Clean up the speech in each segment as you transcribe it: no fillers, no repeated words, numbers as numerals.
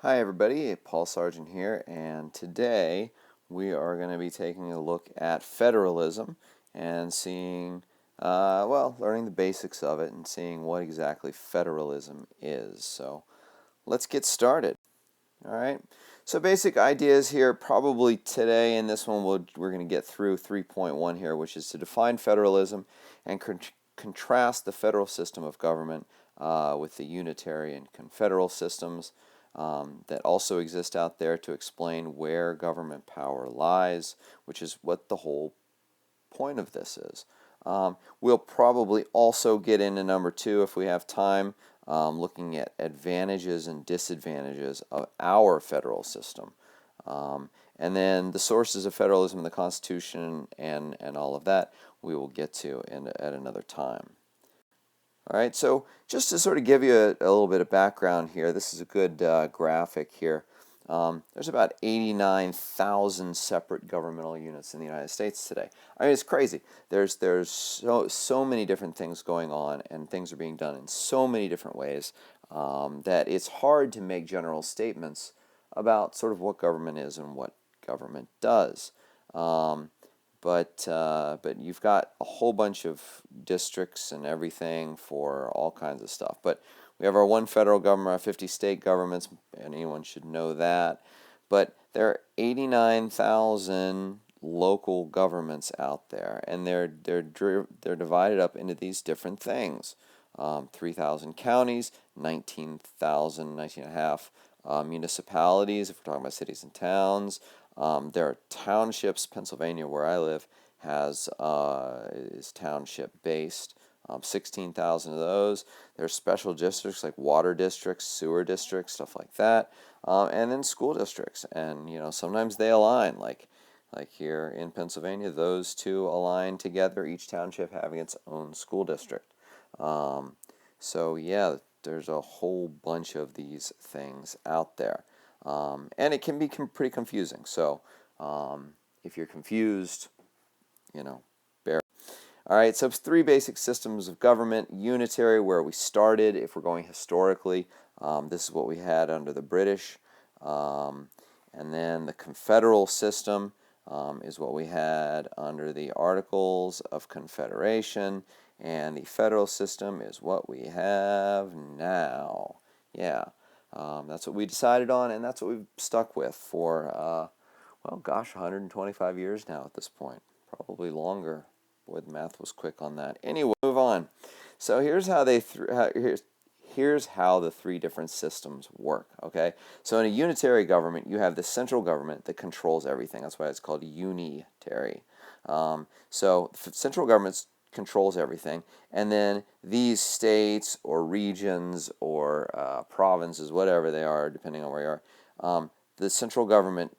Hi everybody, Paul Sargent here, and today we are going to be taking a look at federalism and seeing, learning the basics of it and seeing what exactly federalism is. So let's get started. All right. So basic ideas here, probably today in this one we're going to get through 3.1 here, which is to define federalism and contrast the federal system of government with the unitary and confederal systems that also exist out there, to explain where government power lies, which is what the whole point of this is. We'll probably also get into number two if we have time, looking at advantages and disadvantages of our federal system. And then the sources of federalism in the Constitution and all of that we will get to at another time. All right, so just to sort of give you a little bit of background here, this is a good graphic here. There's about 89,000 separate governmental units in the United States today. I mean, it's crazy. There's so many different things going on, and things are being done in so many different ways that it's hard to make general statements about sort of what government is and what government does. But you've got a whole bunch of districts and everything for all kinds of stuff. But we have our one federal government, our 50 state governments, and anyone should know that. But there are 89,000 local governments out there, and they're divided up into these different things. 3,000 counties, 19,000 and a half municipalities, if we're talking about cities and towns. There are townships. Pennsylvania, where I live, is township based. 16,000 of those. There's special districts like water districts, sewer districts, stuff like that, and then school districts. And sometimes they align, like here in Pennsylvania, those two align together, each township having its own school district. So yeah, there's a whole bunch of these things out there. And it can be pretty confusing. So if you're confused, bear. All right, so three basic systems of government. Unitary, where we started, if we're going historically. This is what we had under the British. And then the confederal system is what we had under the Articles of Confederation. And the federal system is what we have now. Yeah. That's what we decided on, and that's what we've stuck with for, 125 years now at this point. Probably longer. Boy, the math was quick on that. Anyway, move on. So here's how here's how the three different systems work. Okay, so in a unitary government, you have the central government that controls everything. That's why it's called unitary. So the central government controls everything, and then these states or regions or provinces, whatever they are, depending on where you are, the central government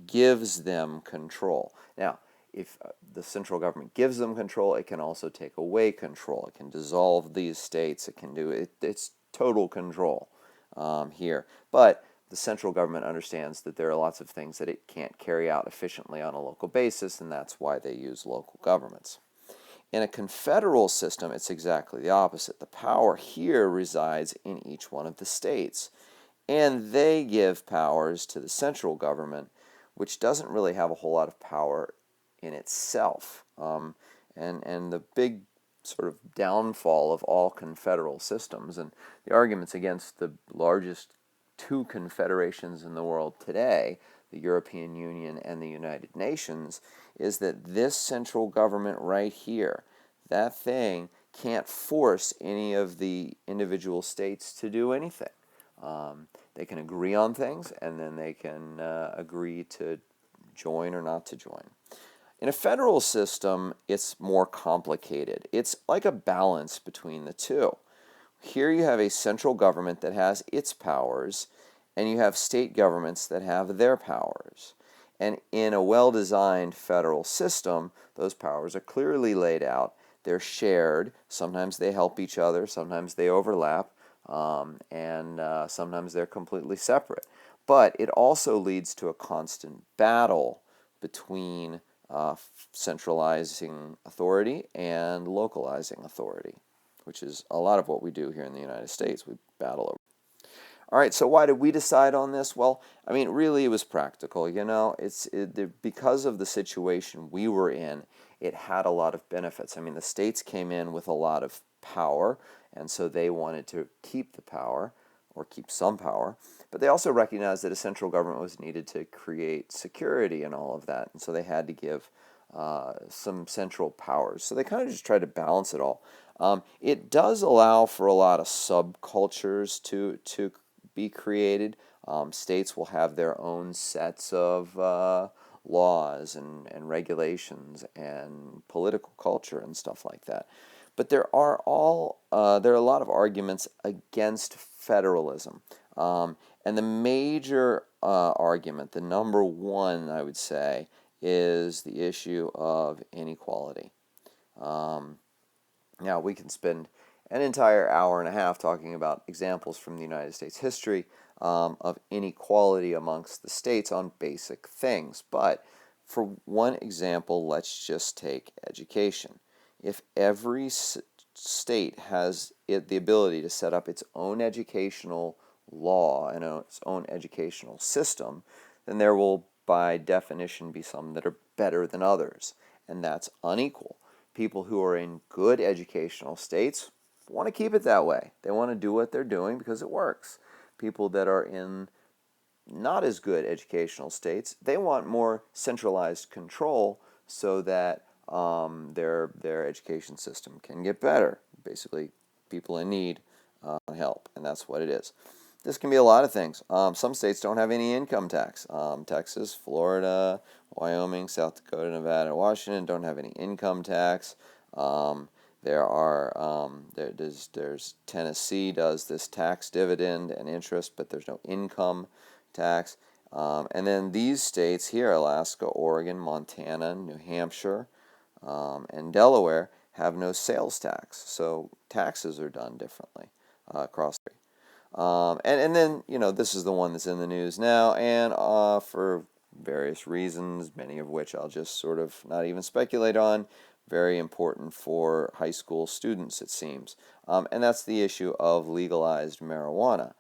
gives them control. Now, if the central government gives them control, it can also take away control. It can dissolve these states. It can do it. It's total control here. But the central government understands that there are lots of things that it can't carry out efficiently on a local basis, and that's why they use local governments. In a confederal system, it's exactly the opposite. The power here resides in each one of the states, and they give powers to the central government, which doesn't really have a whole lot of power in itself. And the big sort of downfall of all confederal systems, and the arguments against the largest two confederations in the world today, the European Union and the United Nations, is that this central government right here, that thing, can't force any of the individual states to do anything. They can agree on things, and then they can agree to join or not to join. In a federal system, it's more complicated. It's like a balance between the two. Here you have a central government that has its powers, and you have state governments that have their powers. And in a well-designed federal system, those powers are clearly laid out. They're shared. Sometimes they help each other. Sometimes they overlap. And sometimes they're completely separate. But it also leads to a constant battle between centralizing authority and localizing authority, which is a lot of what we do here in the United States. We battle over. All right, so why did we decide on this? Well, I mean, really, it was practical. Because of the situation we were in, it had a lot of benefits. I mean, the states came in with a lot of power, and so they wanted to keep the power or keep some power. But they also recognized that a central government was needed to create security and all of that, and so they had to give some central powers. So they kind of just tried to balance it all. It does allow for a lot of subcultures to be created. States will have their own sets of laws and regulations and political culture and stuff like that. But there are a lot of arguments against federalism. And the major argument, the number one, I would say, is the issue of inequality. Now, we can spend an entire hour and a half talking about examples from the United States history of inequality amongst the states on basic things. But for one example, let's just take education. If every state has the ability to set up its own educational law and its own educational system, then there will, by definition, be some that are better than others, and that's unequal. People who are in good educational states want to keep it that way. They want to do what they're doing because it works. People that are in not as good educational states, they want more centralized control so that their education system can get better. Basically, people in need help, and that's what it is. This can be a lot of things. Some states don't have any income tax. Texas, Florida, Wyoming, South Dakota, Nevada, Washington don't have any income tax. There's Tennessee does this tax dividend and interest, but there's no income tax. And then these states here, Alaska, Oregon, Montana, New Hampshire, and Delaware, have no sales tax. So taxes are done differently across the country. And then, this is the one that's in the news now, and for various reasons, many of which I'll just sort of not even speculate on, very important for high school students, it seems. And that's the issue of legalized marijuana.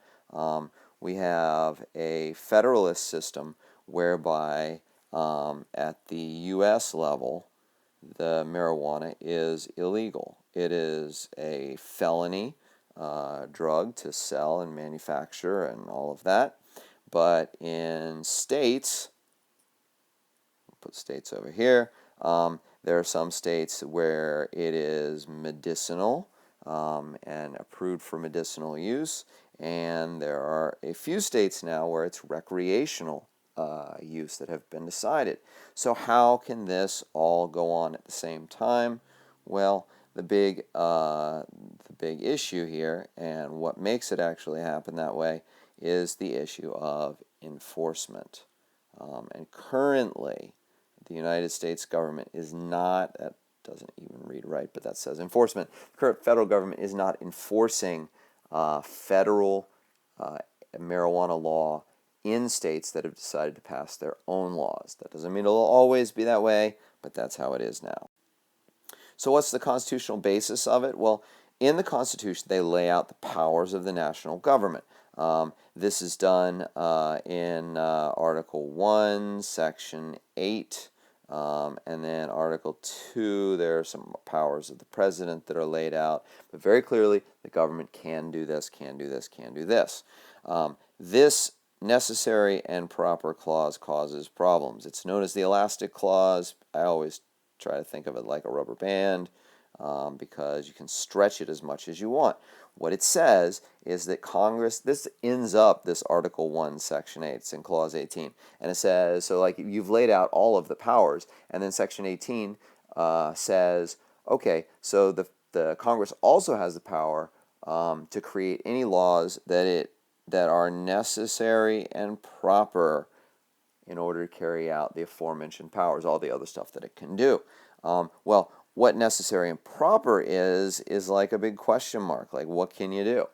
We have a federalist system whereby at the U.S. level, the marijuana is illegal. It is a felony drug to sell and manufacture and all of that. But in states, we'll put states over here, there are some states where it is medicinal and approved for medicinal use, and there are a few states now where it's recreational use that have been decided. So how can this all go on at the same time? Well, the big issue here, and what makes it actually happen that way, is the issue of enforcement. And currently, the United States government is not, that doesn't even read right, but that says enforcement. The current federal government is not enforcing federal marijuana law in states that have decided to pass their own laws. That doesn't mean it'll always be that way, but that's how it is now. So what's the constitutional basis of it? Well, in the Constitution, they lay out the powers of the national government. This is done in Article 1, Section 8, and then Article 2, there are some powers of the president that are laid out. But very clearly, the government can do this, can do this, can do this. This necessary and proper clause causes problems. It's known as the elastic clause. I always try to think of it like a rubber band because you can stretch it as much as you want. What it says is that Congress, this ends up this Article 1, Section 8, it's in Clause 18, and it says, so like you've laid out all of the powers, and then Section 18 says, okay, so the Congress also has the power to create any laws that are necessary and proper in order to carry out the aforementioned powers, all the other stuff that it can do. Well, what necessary and proper is like a big question mark. Like, what can you do?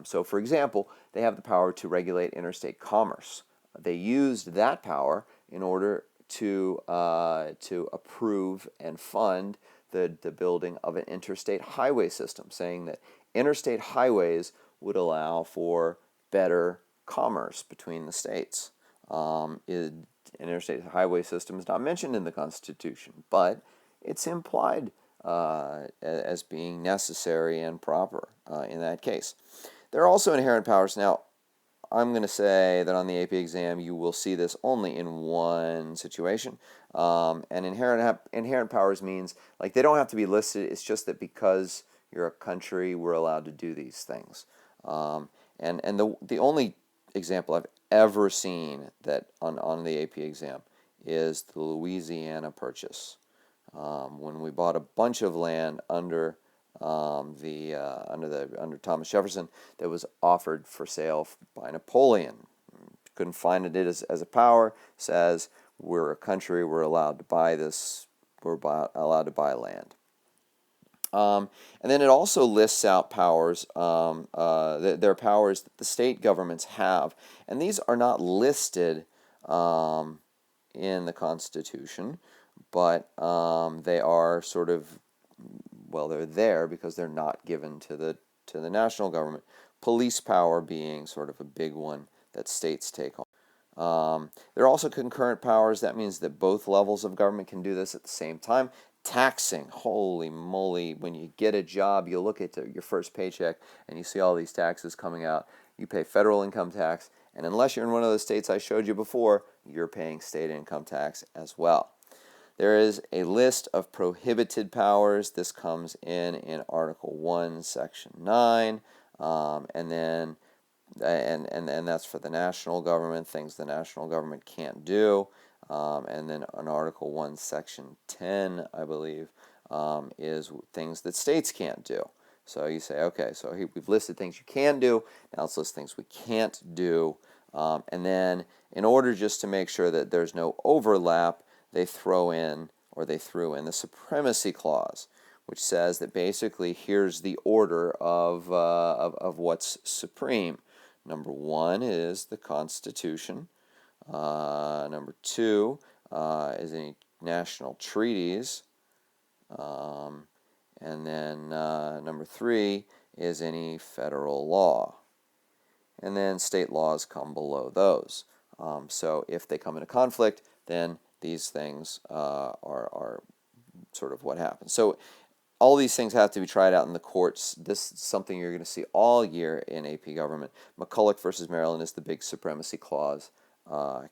So, for example, they have the power to regulate interstate commerce. They used that power in order to approve and fund the building of an interstate highway system, saying that interstate highways would allow for better commerce between the states. Interstate highway system is not mentioned in the Constitution, but it's implied as being necessary and proper in that case. There are also inherent powers. Now, I'm going to say that on the AP exam you will see this only in one situation. And inherent powers means, like, they don't have to be listed. It's just that because you're a country, we're allowed to do these things. And the only example I've ever seen that on the AP exam is the Louisiana Purchase, when we bought a bunch of land under under Thomas Jefferson that was offered for sale by Napoleon. Couldn't find it as a power. Says we're a country, we're allowed to buy this, allowed to buy land. And then it also lists out powers. There are powers that the state governments have, and these are not listed in the Constitution, but they are sort of, well, they're there because they're not given to the national government. Police power being sort of a big one that states take on. There are also concurrent powers. That means that both levels of government can do this at the same time. Taxing, holy moly, when you get a job, you look at your first paycheck and you see all these taxes coming out. You pay federal income tax, and unless you're in one of those states I showed you before, you're paying state income tax as well. There is a list of prohibited powers. This comes in Article 1, Section 9, and then and that's for the national government, things the national government can't do. And then in Article 1, Section 10, I believe, is things that states can't do. So you say, okay, so here we've listed things you can do. Now let's list things we can't do. And then in order just to make sure that there's no overlap, they threw in the Supremacy Clause, which says that basically here's the order of what's supreme. Number 1 is the Constitution. Number 2 is any national treaties. And then number 3 is any federal law. And then state laws come below those. So if they come into conflict, then these things are sort of what happens. So all these things have to be tried out in the courts. This is something you're going to see all year in AP Government. McCulloch versus Maryland is the big Supremacy Clause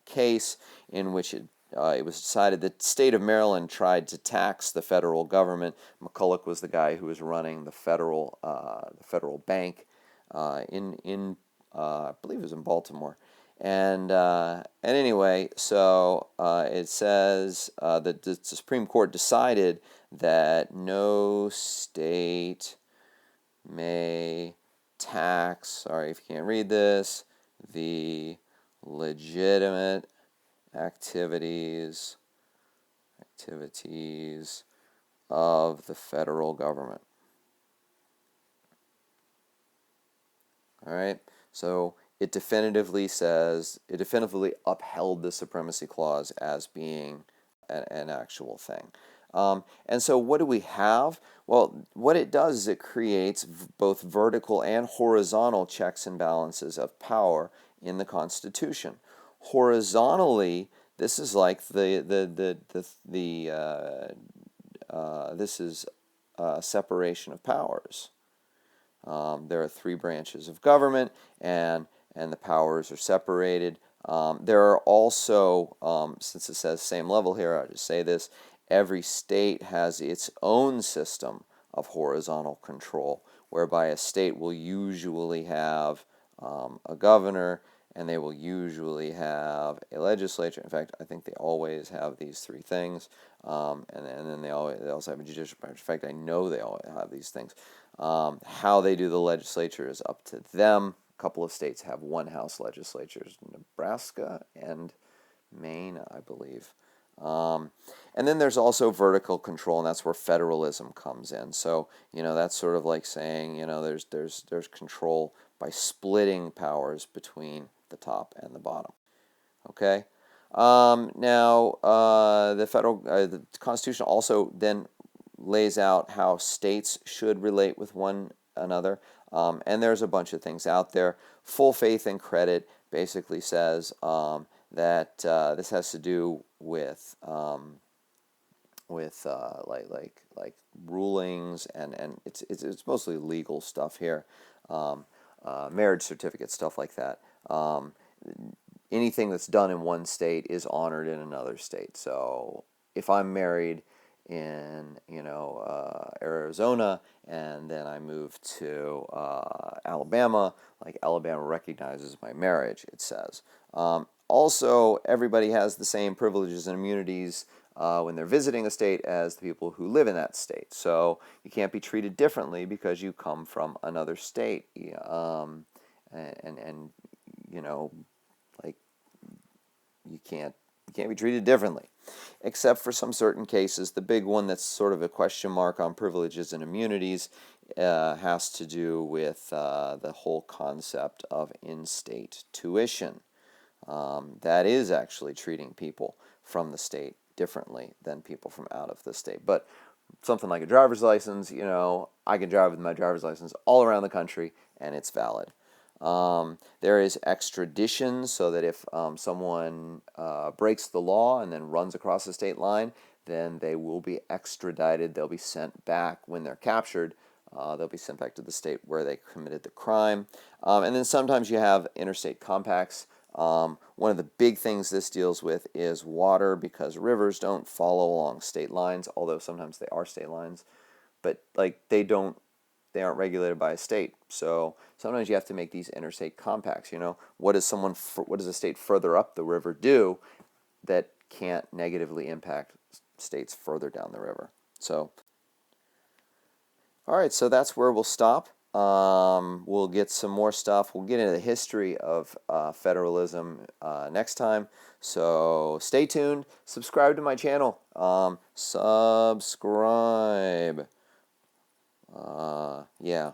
case in which it was decided that the state of Maryland tried to tax the federal government. McCulloch was the guy who was running the federal bank in I believe it was in Baltimore. And anyway, so it says that the Supreme Court decided that no state may tax, sorry if you can't read this, the legitimate activities of the federal government. All right, so it definitively upheld the Supremacy Clause as being an actual thing. And so what do we have? Well, what it does is it creates both vertical and horizontal checks and balances of power in the Constitution. Horizontally, this is like this is separation of powers. There are 3 branches of government, and the powers are separated. There are also, since it says same level here, I'll just say this, every state has its own system of horizontal control, whereby a state will usually have a governor, and they will usually have a legislature. In fact, I think they always have these 3 things, and then they also have a judicial branch. In fact, I know they all have these things. How they do the legislature is up to them. A couple of states have one house legislatures, Nebraska and Maine, I believe. And then there's also vertical control, and that's where federalism comes in. So, that's sort of like saying, there's control by splitting powers between the top and the bottom. Okay? Now, the Constitution also then lays out how states should relate with one another, and there's a bunch of things out there. full faith and credit basically says that this has to do with like rulings, and it's mostly legal stuff here, marriage certificates, stuff like that. Anything that's done in one state is honored in another state. So if I'm married in Arizona, and then I move to Alabama, like Alabama recognizes my marriage, it says. Also, everybody has the same privileges and immunities when they're visiting a state as the people who live in that state. So you can't be treated differently because you come from another state. And like you can't be treated differently, except for some certain cases. The big one that's sort of a question mark on privileges and immunities has to do with the whole concept of in-state tuition. That is actually treating people from the state differently than people from out of the state. But something like a driver's license, I can drive with my driver's license all around the country, and it's valid. There is extradition, so that if someone breaks the law and then runs across the state line, then they will be extradited. They'll be sent back when they're captured. They'll be sent back to the state where they committed the crime. And then sometimes you have interstate compacts. One of the big things this deals with is water, because rivers don't follow along state lines, although sometimes they are state lines, but they aren't regulated by a state. So sometimes you have to make these interstate compacts. What does a state further up the river do that can't negatively impact states further down the river? So, all right, so that's where we'll stop. We'll get some more stuff. We'll get into the history of federalism next time. So stay tuned. Subscribe to my channel. Subscribe. Yeah.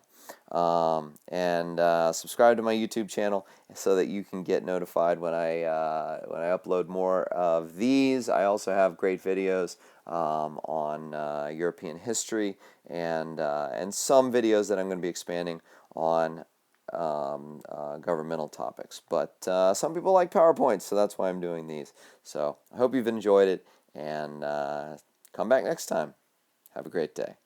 And subscribe to my YouTube channel so that you can get notified when I upload more of these. I also have great videos on European history, and some videos that I'm going to be expanding on governmental topics. But some people like PowerPoints, so that's why I'm doing these. So I hope you've enjoyed it, and come back next time. Have a great day.